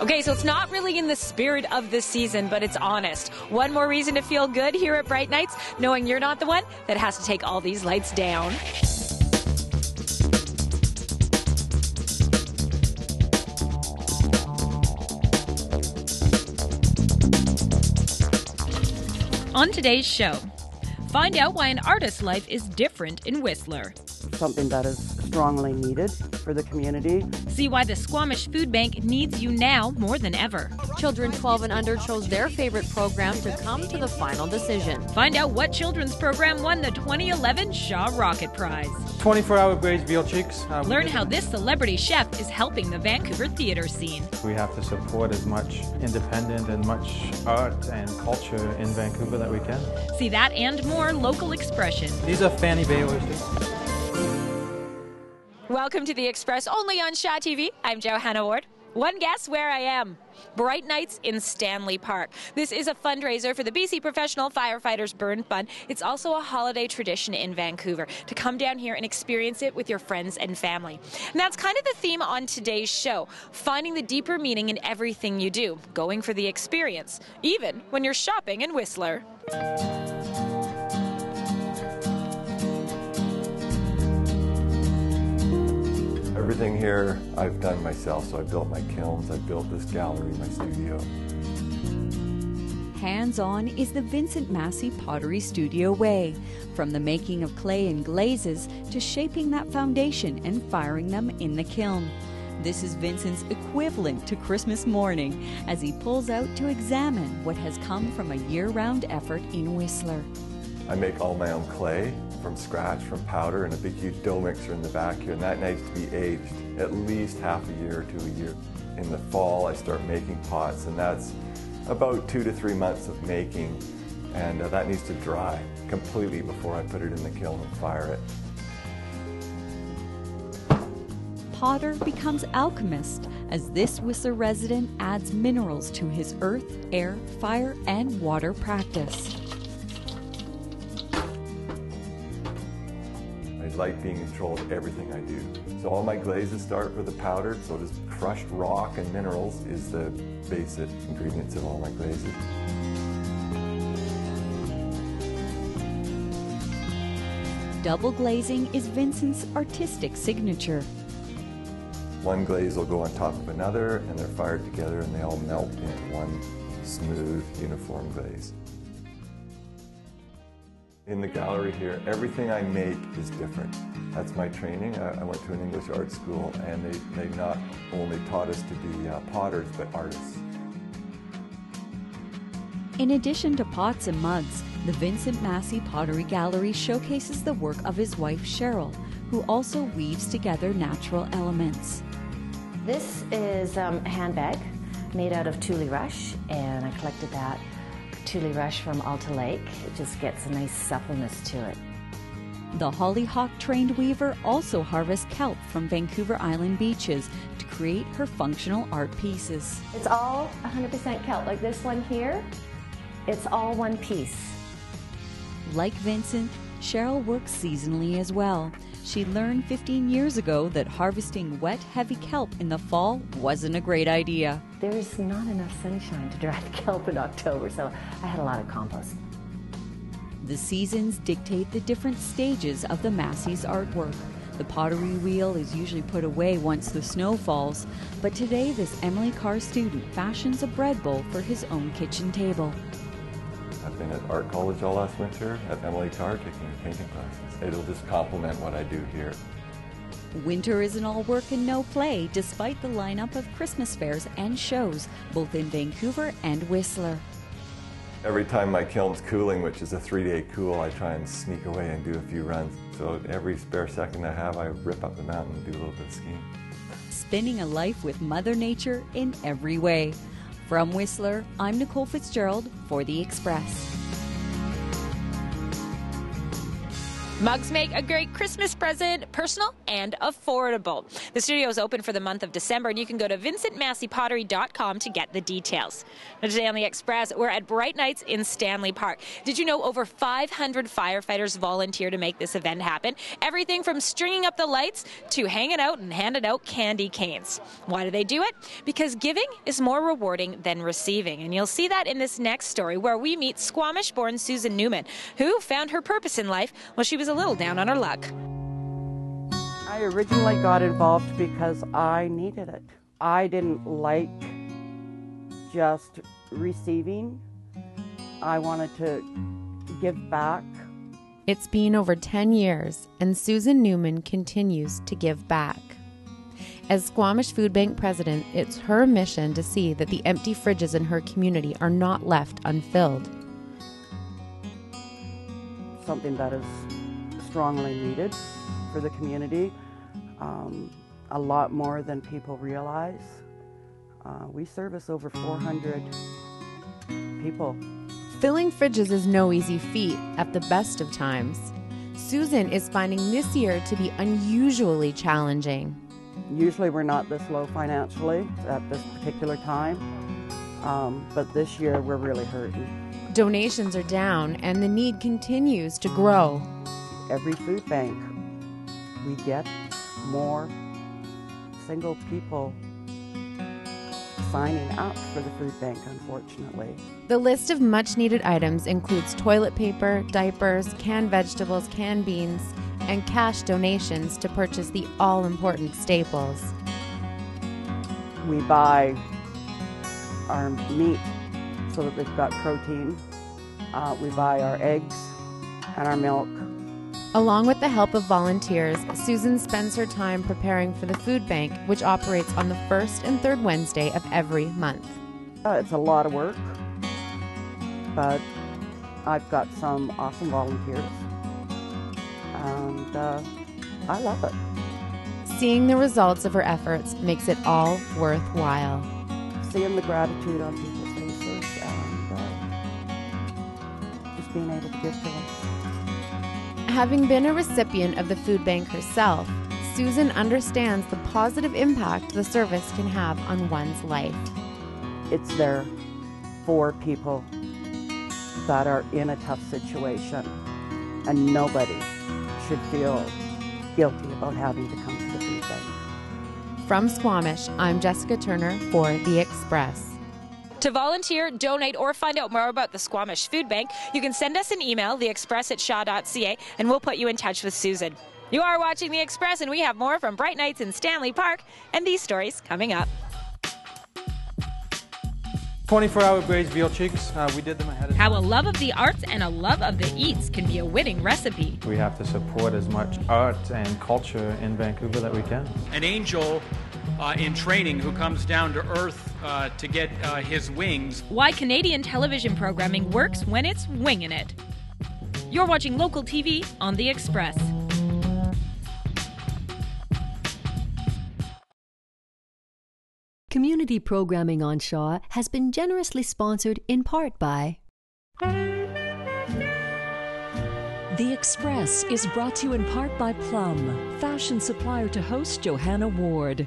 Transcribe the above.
Okay, so it's not really in the spirit of the season, but it's honest. One more reason to feel good here at Bright Nights, knowing you're not the one that has to take all these lights down. On today's show, find out why an artist's life is different in Whistler. Something that is strongly needed for the community. See why the Squamish Food Bank needs you now more than ever. Children 12 and under chose their favorite program to come to the final decision. Find out what children's program won the 2011 Shaw Rocket Prize. 24-hour braised veal cheeks. Learn how this celebrity chef is helping the Vancouver theater scene. We have to support as much independent and much art and culture in Vancouver that we can. See that and more local expression. These are Fanny Bay oysters. Welcome to The Express, only on Shaw TV. I'm Johanna Ward. One guess where I am. Bright Nights in Stanley Park. This is a fundraiser for the BC Professional Firefighters Burn Fund. It's also a holiday tradition in Vancouver to come down here and experience it with your friends and family. And that's kind of the theme on today's show, finding the deeper meaning in everything you do, going for the experience, even when you're shopping in Whistler. Everything here I've done myself, so I built my kilns, I built this gallery, my studio. Hands-on is the Vincent Massey Pottery Studio way, from the making of clay and glazes to shaping that foundation and firing them in the kiln. This is Vincent's equivalent to Christmas morning as he pulls out to examine what has come from a year-round effort in Whistler. I make all my own clay from scratch, from powder, and a big huge dough mixer in the back here, and that needs to be aged at least half a year to a year. In the fall I start making pots, and that's about 2 to 3 months of making, and that needs to dry completely before I put it in the kiln and fire it. Potter becomes alchemist as this Whistler resident adds minerals to his earth, air, fire, and water practice. I like being in control of everything I do. So all my glazes start with the powdered, so just crushed rock and minerals is the basic ingredients of all my glazes. Double glazing is Vincent's artistic signature. One glaze will go on top of another, and they're fired together, and they all melt into one smooth, uniform glaze. In the gallery here, everything I make is different. That's my training. I went to an English art school, and they not only taught us to be potters, but artists. In addition to pots and mugs, the Vincent Massey Pottery Gallery showcases the work of his wife Cheryl, who also weaves together natural elements. This is a handbag made out of Tule Rush, and I collected that Tule Rush from Alta Lake. It just gets a nice suppleness to it. The Hollyhock-trained weaver also harvests kelp from Vancouver Island beaches to create her functional art pieces. It's all 100% kelp, like this one here. It's all one piece. Like Vincent, Cheryl works seasonally as well. She learned 15 years ago that harvesting wet, heavy kelp in the fall wasn't a great idea. There's not enough sunshine to dry the kelp in October, so I had a lot of compost. The seasons dictate the different stages of the Massey's artwork. The pottery wheel is usually put away once the snow falls, but today this Emily Carr student fashions a bread bowl for his own kitchen table. I've been at art college all last winter at Emily Carr taking painting classes. It'll just complement what I do here. Winter isn't all work and no play, despite the lineup of Christmas fairs and shows, both in Vancouver and Whistler. Every time my kiln's cooling, which is a 3-day cool, I try and sneak away and do a few runs. So every spare second I have, I rip up the mountain and do a little bit of skiing. Spinning a life with Mother Nature in every way. From Whistler, I'm Nicole Fitzgerald for The Express. Mugs make a great Christmas present, personal and affordable. The studio is open for the month of December, and you can go to vincentmasseypottery.com to get the details. Now, today on the Express, we're at Bright Nights in Stanley Park. Did you know over 500 firefighters volunteer to make this event happen? Everything from stringing up the lights to hanging out and handing out candy canes. Why do they do it? Because giving is more rewarding than receiving. And you'll see that in this next story, where we meet Squamish-born Susan Newman, who found her purpose in life while she was a little down on her luck. I originally got involved because I needed it. I didn't like just receiving. I wanted to give back. It's been over 10 years, and Susan Newman continues to give back. As Squamish Food Bank president, it's her mission to see that the empty fridges in her community are not left unfilled. Something that is strongly needed for the community, a lot more than people realize. We service over 400 people. Filling fridges is no easy feat at the best of times. Susan is finding this year to be unusually challenging. Usually we're not this low financially at this particular time, but this year we're really hurting. Donations are down and the need continues to grow. Every food bank, we get more single people signing up for the food bank, unfortunately. The list of much-needed items includes toilet paper, diapers, canned vegetables, canned beans, and cash donations to purchase the all-important staples. We buy our meat so that they've got protein. We buy our eggs and our milk. Along with the help of volunteers, Susan spends her time preparing for the food bank, which operates on the first and third Wednesday of every month. It's a lot of work, but I've got some awesome volunteers, and I love it. Seeing the results of her efforts makes it all worthwhile. Seeing the gratitude on people's faces and just being able to give to them. Having been a recipient of the food bank herself, Susan understands the positive impact the service can have on one's life. It's there for people that are in a tough situation, and nobody should feel guilty about having to come to the food bank. From Squamish, I'm Jessica Turner for The Express. To volunteer, donate, or find out more about the Squamish Food Bank, you can send us an email, theexpress@shaw.ca, and we'll put you in touch with Susan. You are watching The Express, and we have more from Bright Nights in Stanley Park, and these stories coming up. 24-hour braised veal cheeks. We did them ahead of time. How a love of the arts and a love of the eats can be a winning recipe. We have to support as much art and culture in Vancouver that we can. An angel in training who comes down to earth to get his wings. Why Canadian television programming works when it's winging it. You're watching local TV on The Express. Community programming on Shaw has been generously sponsored in part by... The Express is brought to you in part by Plum, fashion supplier to host Johanna Ward.